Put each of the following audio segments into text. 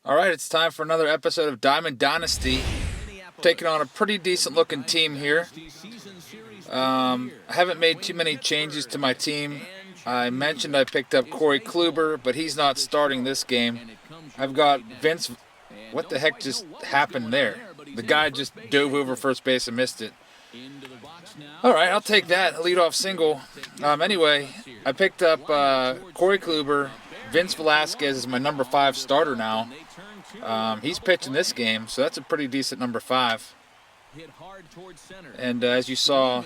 Alright, it's time for another episode of Diamond Dynasty. Taking on a pretty decent looking team here. I haven't made too many changes to my team. I mentioned I picked up Corey Kluber, but he's not starting this game. I've got Vince. What the heck just happened there? The guy just dove over first base and missed it. Alright, I'll take that. A leadoff single. Anyway, I picked up Corey Kluber. Vince Velasquez is my number 5 starter now. He's pitching this game, so that's a pretty decent number 5. And as you saw,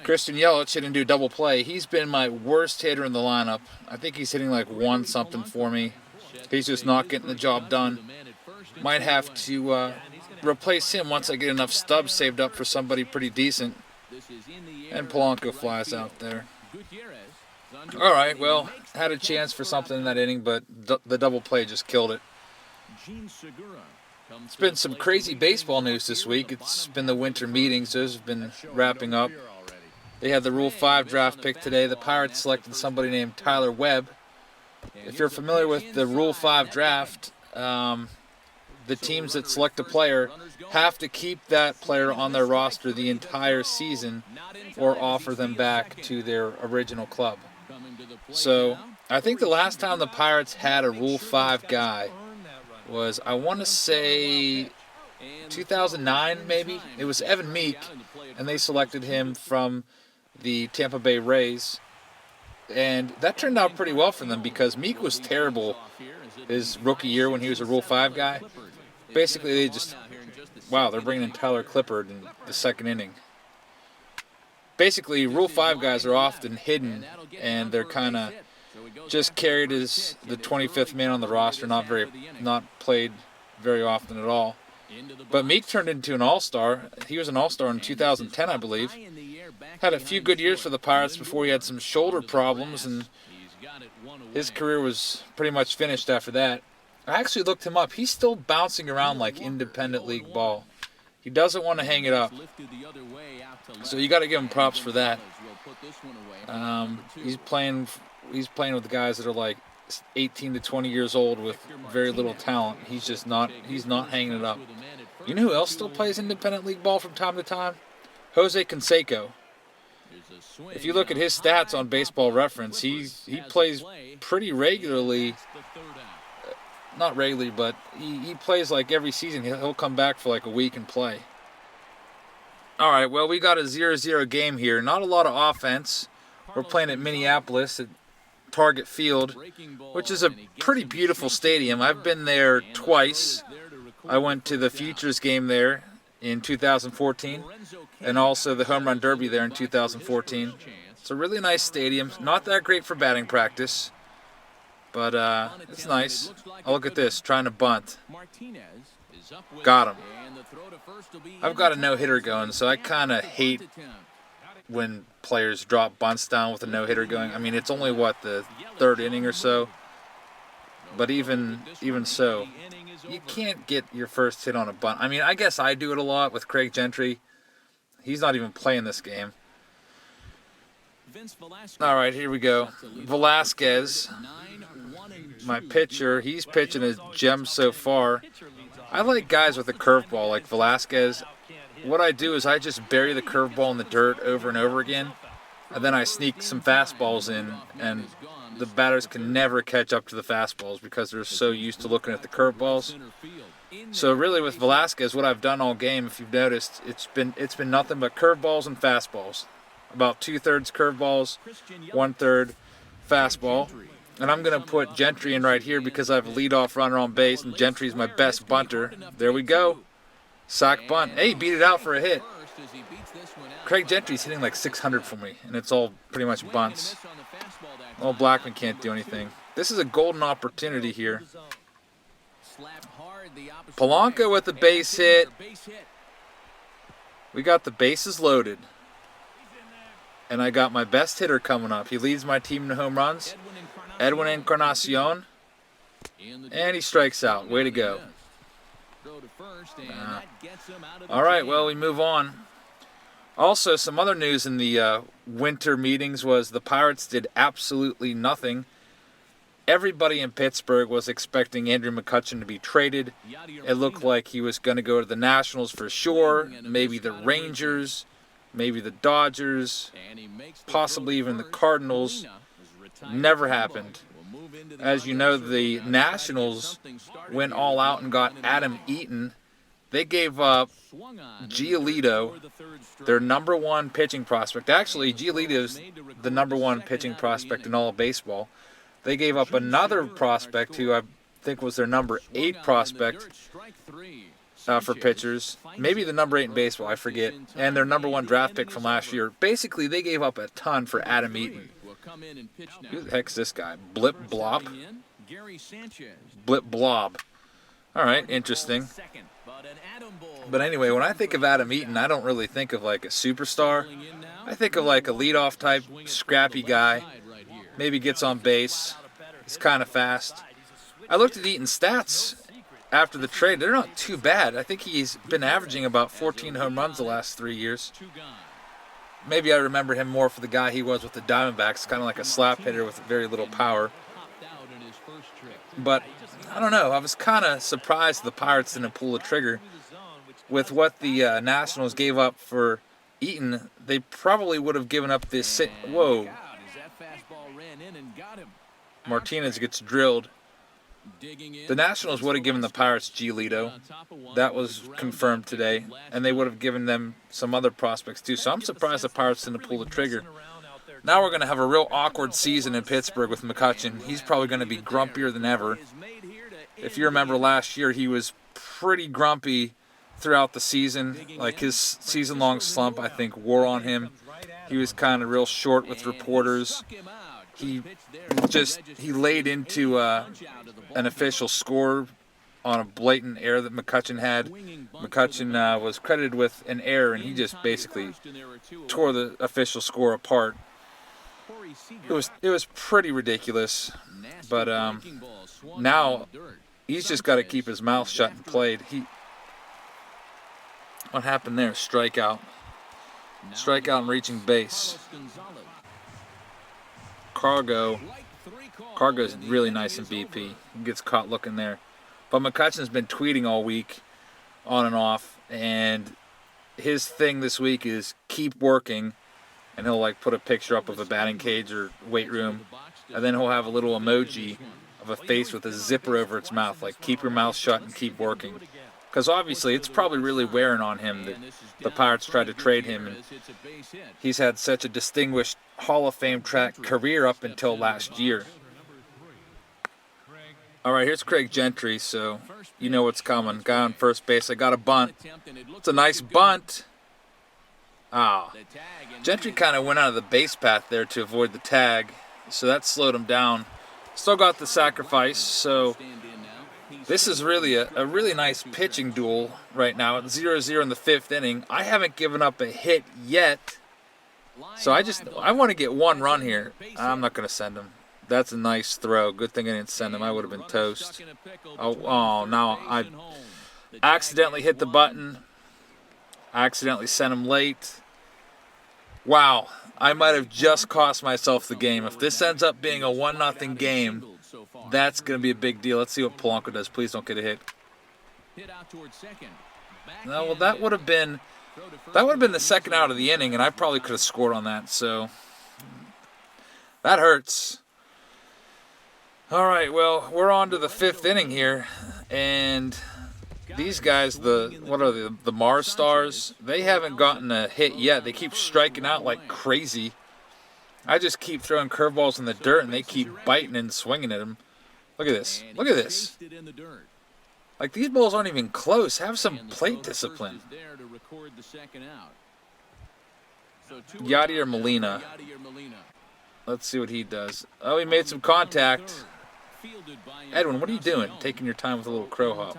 Christian Yelich didn't do double play. He's been my worst hitter in the lineup. I think he's hitting like 1 something for me. He's just not getting the job done. Might have to replace him once I get enough stubs saved up for somebody pretty decent. And Polanco flies out there. Alright, well, had a chance for something in that inning, but the double play just killed it. It's been some crazy baseball news this week. It's been the winter meetings. Those have been wrapping up. They had the Rule 5 draft pick today. The Pirates selected somebody named Tyler Webb. If you're familiar with the Rule 5 draft, the teams that select a player have to keep that player on their roster the entire season or offer them back to their original club. So I think the last time the Pirates had a Rule 5 guy was, I want to say, 2009 maybe. It was Evan Meek, and they selected him from the Tampa Bay Rays. And that turned out pretty well for them because Meek was terrible his rookie year when he was a Rule 5 guy. Basically, they just, wow, they're bringing in Tyler Clippard in the second inning. Basically, Rule 5 guys are often hidden, and they're kind of just carried as the 25th man on the roster, not played very often at all. But Meek turned into an all-star. He was an all-star in 2010, I believe. Had a few good years for the Pirates before he had some shoulder problems, and his career was pretty much finished after that. I actually looked him up. He's still bouncing around like independent league ball. He doesn't want to hang it up. So you got to give him props for that. He's playing with guys that are like 18 to 20 years old with very little talent. He's not hanging it up. You know who else still plays independent league ball from time to time? Jose Canseco. If you look at his stats on Baseball Reference, he plays pretty regularly. Not regularly, but he plays like every season. He'll come back for like a week and play. Alright, well, we got a 0-0 game here. Not a lot of offense. We're playing at Minneapolis at Target Field, which is a pretty beautiful stadium. I've been there twice. I went to the Futures game there in 2014, and also the Home Run Derby there in 2014. It's a really nice stadium. Not that great for batting practice, but it's nice. Oh, look at this, trying to bunt. Got him. I've got a no-hitter going, so I kind of hate when players drop bunts down with a no-hitter going. I mean, it's only, the 3rd inning or so? But even so, you can't get your first hit on a bunt. I mean, I guess I do it a lot with Craig Gentry. He's not even playing this game. All right, here we go. Velasquez, my pitcher, he's pitching a gem so far. I like guys with a curveball like Velasquez. What I do is I just bury the curveball in the dirt over and over again, and then I sneak some fastballs in, and the batters can never catch up to the fastballs because they're so used to looking at the curveballs. So really with Velasquez, what I've done all game, if you've noticed, it's been nothing but curveballs and fastballs. About 2/3 curveballs, 1/3 fastball. And I'm going to put Gentry in right here because I have a leadoff runner on base, and Gentry's my best bunter. There we go. Sack bunt. Hey, beat it out for a hit. Craig Gentry's hitting like 600 for me, and it's all pretty much bunts. Well, Blackman can't do anything. This is a golden opportunity here. Polanco with the base hit. We got the bases loaded. And I got my best hitter coming up. He leads my team in home runs. Edwin Encarnacion. And he strikes out. Way to go. All right, well, we move on. Also, some other news in the winter meetings was the Pirates did absolutely nothing. everybody in Pittsburgh was expecting Andrew McCutchen to be traded. It looked like he was going to go to the Nationals for sure, maybe the Rangers, maybe the Dodgers, possibly even the Cardinals. Never happened. As you know, the Nationals went all out and got Adam Eaton. They gave up Giolito, their number one pitching prospect. Actually, Giolito's the number one pitching prospect in all of baseball. They gave up another prospect who I think was their number 8 prospect for pitchers. Maybe the number 8 in baseball, I forget. And their number 1 draft pick from last year. Basically, they gave up a ton for Adam Eaton. Who the heck's this guy? Blip Blob? Blip Blob. All right, interesting. But anyway, when I think of Adam Eaton, I don't really think of like a superstar. I think of like a leadoff type, scrappy guy. Maybe gets on base. He's kind of fast. I looked at Eaton's stats after the trade. They're not too bad. I think he's been averaging about 14 home runs the last 3 years. Maybe I remember him more for the guy he was with the Diamondbacks, kind of like a slap hitter with very little power. But I don't know. I was kind of surprised the Pirates didn't pull the trigger. With what the Nationals gave up for Eaton, they probably would have given up this. Whoa. Martinez gets drilled. The Nationals would have given the Pirates Giolito. That was confirmed today. And they would have given them some other prospects too. So I'm surprised the Pirates didn't pull the trigger. Now we're going to have a real awkward season in Pittsburgh with McCutchen. He's probably going to be grumpier than ever. If you remember last year, he was pretty grumpy throughout the season. Like his season-long slump, I think, wore on him. He was kind of real short with reporters. He laid into an official score on a blatant error that McCutchen had. McCutchen was credited with an error, and he just basically tore the official score apart. It was pretty ridiculous, but now he's just got to keep his mouth shut and play. What happened there? Strikeout and reaching base. Cargo's really nice in BP. He gets caught looking there. But McCutchen's been tweeting all week, on and off, and his thing this week is keep working, and he'll like put a picture up of a batting cage or weight room, and then he'll have a little emoji of a face with a zipper over its mouth, like keep your mouth shut and keep working. Because obviously it's probably really wearing on him that the Pirates tried to trade him, and he's had such a distinguished Hall of Fame track career up until last year. All right, here's Craig Gentry, so you know what's coming. Guy on first base. I got a bunt. It's a nice bunt. Gentry kind of went out of the base path there to avoid the tag, so that slowed him down. Still got the sacrifice, so this is really a really nice pitching duel right now. It's 0-0 in the 5th inning. I haven't given up a hit yet, so I want to get one run here. I'm not going to send him. That's a nice throw. Good thing I didn't send him. I would have been toast. Now I accidentally hit the button. I accidentally sent him late. Wow, I might have just cost myself the game. If this ends up being a 1-0 game, that's going to be a big deal. Let's see what Polanco does. Please don't get a hit. No, well, that would have been the second out of the inning, and I probably could have scored on that. So that hurts. All right, well, we're on to the 5th inning here, and these guys, the Mars Stars, they haven't gotten a hit yet. They keep striking out like crazy. I just keep throwing curveballs in the dirt, and they keep biting and swinging at them. Look at this. Look at this. Like, these balls aren't even close. Have some plate discipline. Yadier Molina. Let's see what he does. Oh, he made some contact. Edwin, what are you doing? Taking your time with a little crow hop.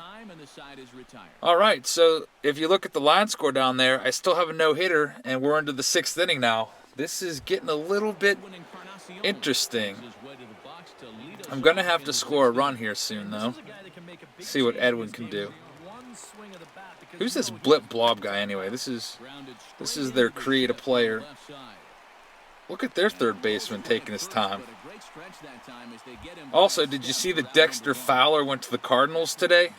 All right, so if you look at the line score down there, I still have a no-hitter, and we're into the 6th inning now. This is getting a little bit interesting. I'm going to have to score a run here soon, though. See what Edwin can do. Who's this Blip Blob guy, anyway? This is their creative player. Look at their third baseman taking his time. Also, did you see that Dexter Fowler went to the Cardinals today?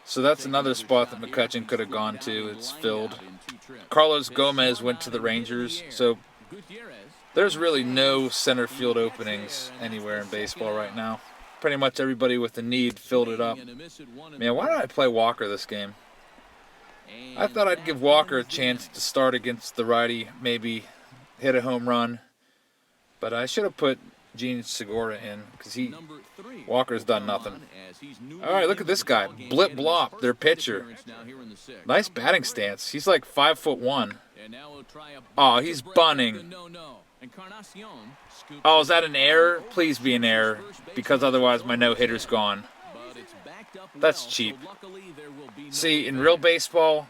So that's another spot that McCutchen could have gone to. It's filled. Carlos Gomez went to the Rangers. So there's really no center field openings anywhere in baseball right now. Pretty much everybody with the need filled it up. Man, why did I play Walker this game? I thought I'd give Walker a chance to start against the righty, maybe hit a home run. But I should have put Gene Segura in because Walker's done nothing. All right, look at this guy. Blip Blop, their pitcher. Nice batting stance. He's like 5'1". Oh, he's bunting. Oh, is that an error? Please be an error, because otherwise my no-hitter's gone. That's cheap. See, in real baseball,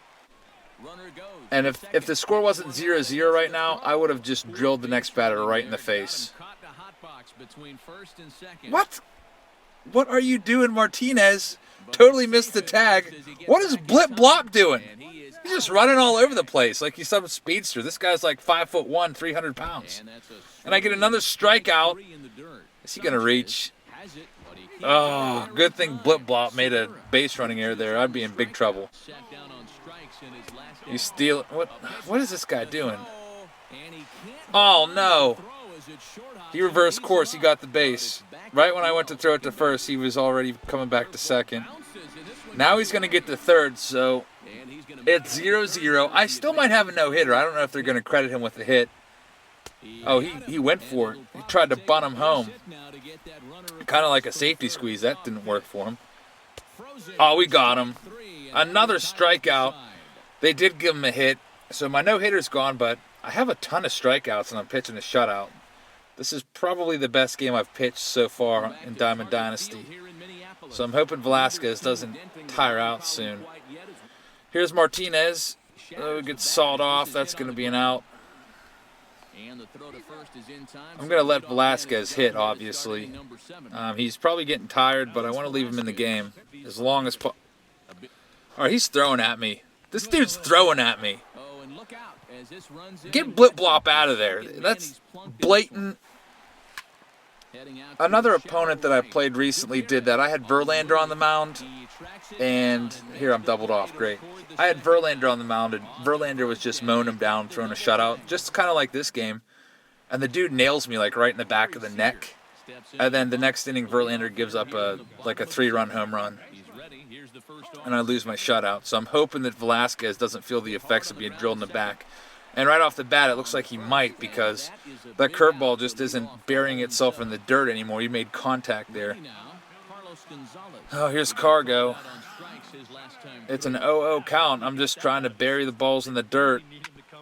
and if the score wasn't 0-0 right now, I would have just drilled the next batter right in the face. What? What are you doing, Martinez? Totally missed the tag. What is Blip Blop doing? He's just running all over the place like he's some speedster. This guy's like 5'1", 300 pounds. And I get another strikeout. Is he going to reach? Oh, good thing Blip Blop made a base running error there. I'd be in big trouble. You steal. What is this guy doing? Oh, no. He reversed course. He got the base. Right when I went to throw it to first, he was already coming back to second. Now he's going to get to third, so it's 0-0. I still might have a no-hitter. I don't know if they're going to credit him with the hit. Oh, he went for it. He tried to bunt him home. Kind of like a safety squeeze. That didn't work for him. Oh, we got him. Another strikeout. They did give him a hit. So my no-hitter's gone, but I have a ton of strikeouts and I'm pitching a shutout. This is probably the best game I've pitched so far in Diamond Dynasty. So I'm hoping Velasquez doesn't tire out soon. Here's Martinez. Oh, gets sawed off. That's going to be an out. I'm going to let Velasquez hit, obviously. He's probably getting tired, but I want to leave him in the game as long as possible. All right, he's throwing at me. This dude's throwing at me. Get Blip Blop out of there. That's blatant. Another opponent that I played recently did that. I had Verlander on the mound, and here I'm doubled off. Great. I had Verlander on the mound, and Verlander was just mowing him down, throwing a shutout, just kind of like this game. And the dude nails me like right in the back of the neck. And then the next inning, Verlander gives up a 3-run home run. And I lose my shutout. So I'm hoping that Velasquez doesn't feel the effects of being drilled in the back. And right off the bat, it looks like he might, because that curveball just isn't burying itself in the dirt anymore. He made contact there. Oh, here's Cargo. It's an 0-0 count. I'm just trying to bury the balls in the dirt.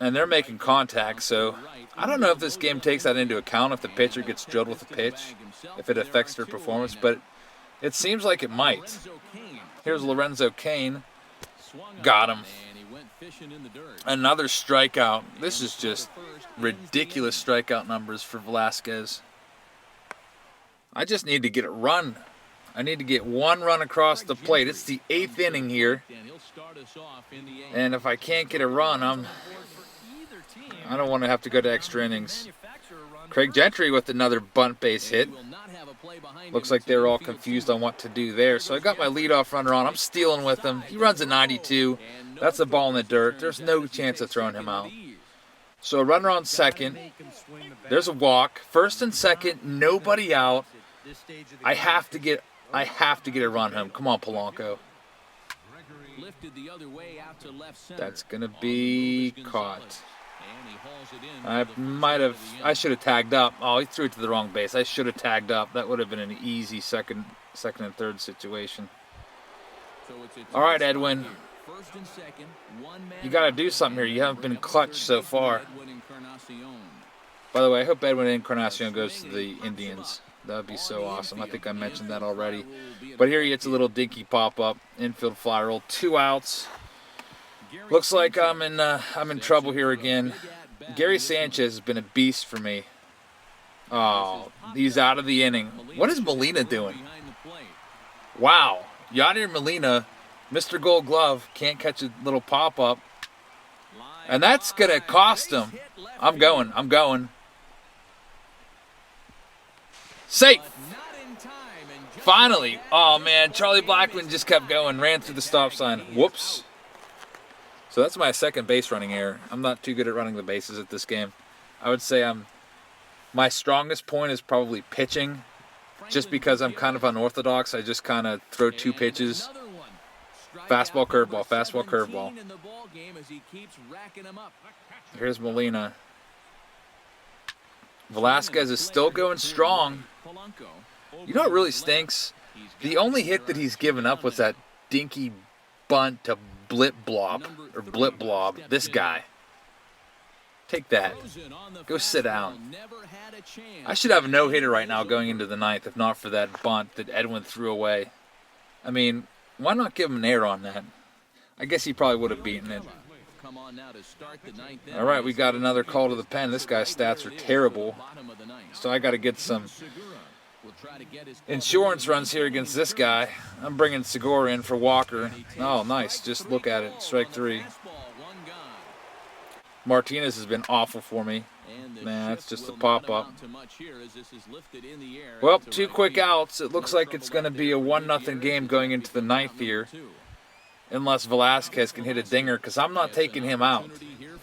And they're making contact, so I don't know if this game takes that into account, if the pitcher gets drilled with a pitch, if it affects their performance, but it seems like it might. Here's Lorenzo Cain. Got him. Another strikeout. This is just ridiculous strikeout numbers for Velasquez. I just need to get a run. I need to get one run across the plate. It's the 8th inning here. And if I can't get a run, I don't want to have to go to extra innings. Craig Gentry with another bunt base hit. Looks like they're all confused on what to do there. So I got my leadoff runner on. I'm stealing with him. He runs a 92. That's a ball in the dirt. There's no chance of throwing him out. So a runner on second. There's a walk. First and second, nobody out. I have to get a run home. Come on, Polanco. That's going to be caught. I should have tagged up. Oh, he threw it to the wrong base. I should have tagged up. That would have been an easy second and third situation. All right, Edwin. You got to do something here. You haven't been clutch so far. By the way, I hope Edwin Encarnacion goes to the Indians. That would be so awesome. I think I mentioned that already. But here he hits a little dinky pop-up. Infield fly roll. 2 outs. Looks like I'm in trouble here again. Gary Sanchez has been a beast for me. Oh, he's out of the inning. What is Molina doing? Wow. Yadier Molina, Mr. Gold Glove, can't catch a little pop-up. And that's going to cost him. I'm going. Safe. Finally. Oh, man. Charlie Blackmon just kept going. Ran through the stop sign. Whoops. So that's my second base running error. I'm not too good at running the bases at this game. I would say my strongest point is probably pitching. Just because I'm kind of unorthodox, I just kind of throw 2 pitches. Fastball, curveball, fastball, curveball. Here's Molina. Velasquez is still going strong. You know what really stinks? The only hit that he's given up was that dinky bunt to Blip Blob. This guy. Take that. Go sit down. I should have a no-hitter right now going into the 9th, if not for that bunt that Edwin threw away. I mean, why not give him an error on that? I guess he probably would have beaten it. All right, we got another call to the pen. This guy's stats are terrible. So I got to get some insurance runs here against this guy. I'm bringing Segura in for Walker. Oh, nice. Just look at it. Strike 3. Martinez has been awful for me. Man, that's just a pop-up. Well, 2 quick outs. It looks like it's going to be a 1-0 game going into the 9th here. Unless Velasquez can hit a dinger, because I'm not taking him out.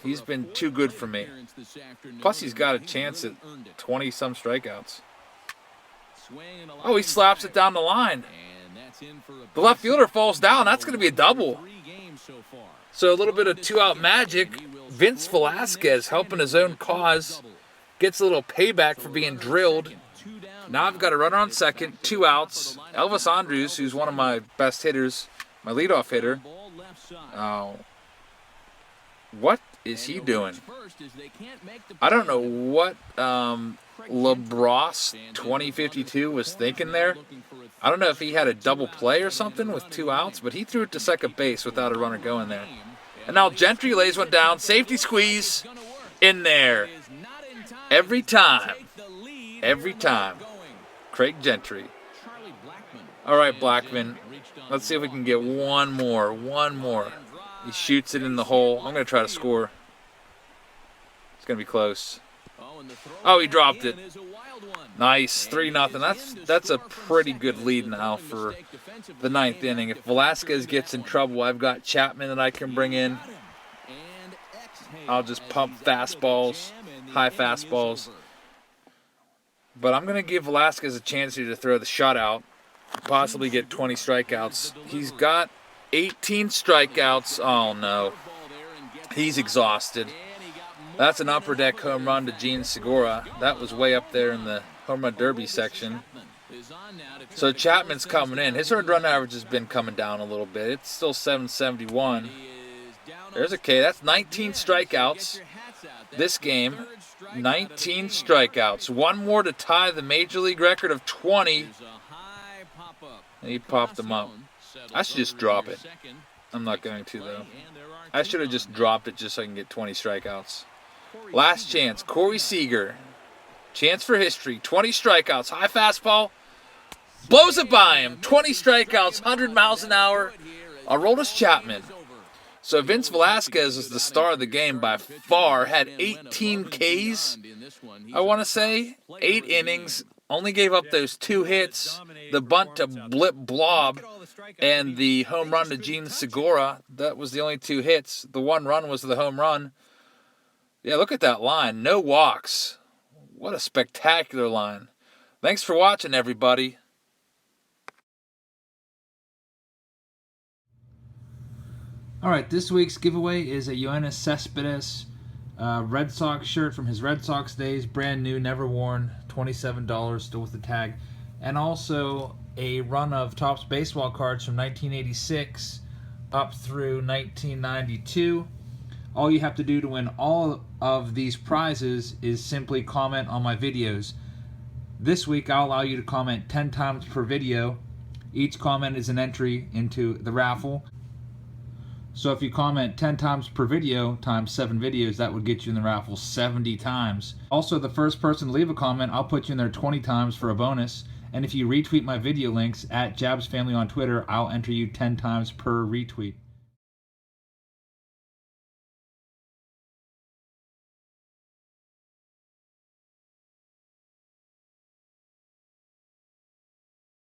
He's been too good for me. Plus, he's got a chance at 20-some strikeouts. Oh, he slaps it down the line. The left fielder falls down. That's going to be a double. So a little bit of 2-out magic. Vince Velasquez helping his own cause. Gets a little payback for being drilled. Now I've got a runner on second, 2 outs. Elvis Andrus, who's one of my best hitters, my leadoff hitter. Oh. What is he doing? I don't know what LeBros 2052 was thinking there. I don't know if he had a double play or something with 2 outs, but he threw it to second base without a runner going there. And now Gentry lays one down. Safety squeeze in there. Every time. Every time. Craig Gentry. All right, Blackmon. Let's see if we can get one more. He shoots it in the hole. I'm going to try to score. It's going to be close. Oh, he dropped it. Nice. 3-0. That's a pretty good lead now for the 9th inning. If Velasquez gets in trouble, I've got Chapman that I can bring in. I'll just pump fastballs, high fastballs. But I'm going to give Velasquez a chance here to throw the shutout, possibly get 20 strikeouts. He's got 18 strikeouts. Oh, no. He's exhausted. That's an upper deck home run to Gene Segura. That was way up there in the home run derby section. So Chapman's coming in. His earned run average has been coming down a little bit. It's still 771. There's a K. That's 19 strikeouts this game. 19 strikeouts. One more to tie the Major League record of 20. And he popped them up. I should just drop it. I'm not going to, though. I should have just dropped it just so I can get 20 strikeouts. Last chance. Corey Seager. Chance for history. 20 strikeouts. High fastball. Blows it by him. 20 strikeouts. 100 miles an hour. Aroldis Chapman. So Vince Velasquez is the star of the game by far. Had 18 Ks, I want to say. 8 innings. Only gave up those 2 hits. The bunt to Blip Blob and the home run to Gene Segura. That was the only 2 hits. The 1 run was the home run. Yeah, look at that line. No walks. What a spectacular line. Thanks for watching, everybody. All right, this week's giveaway is a Yoenis Cespedes Red Sox shirt from his Red Sox days, brand new, never worn, $27, still with the tag, and also a run of Topps baseball cards from 1986 up through 1992. All you have to do to win all of these prizes is simply comment on my videos. This week, I'll allow you to comment 10 times per video. Each comment is an entry into the raffle. So if you comment 10 times per video times 7 videos, that would get you in the raffle 70 times. Also, the first person to leave a comment, I'll put you in there 20 times for a bonus. And if you retweet my video links at Jabs Family on Twitter, I'll enter you 10 times per retweet.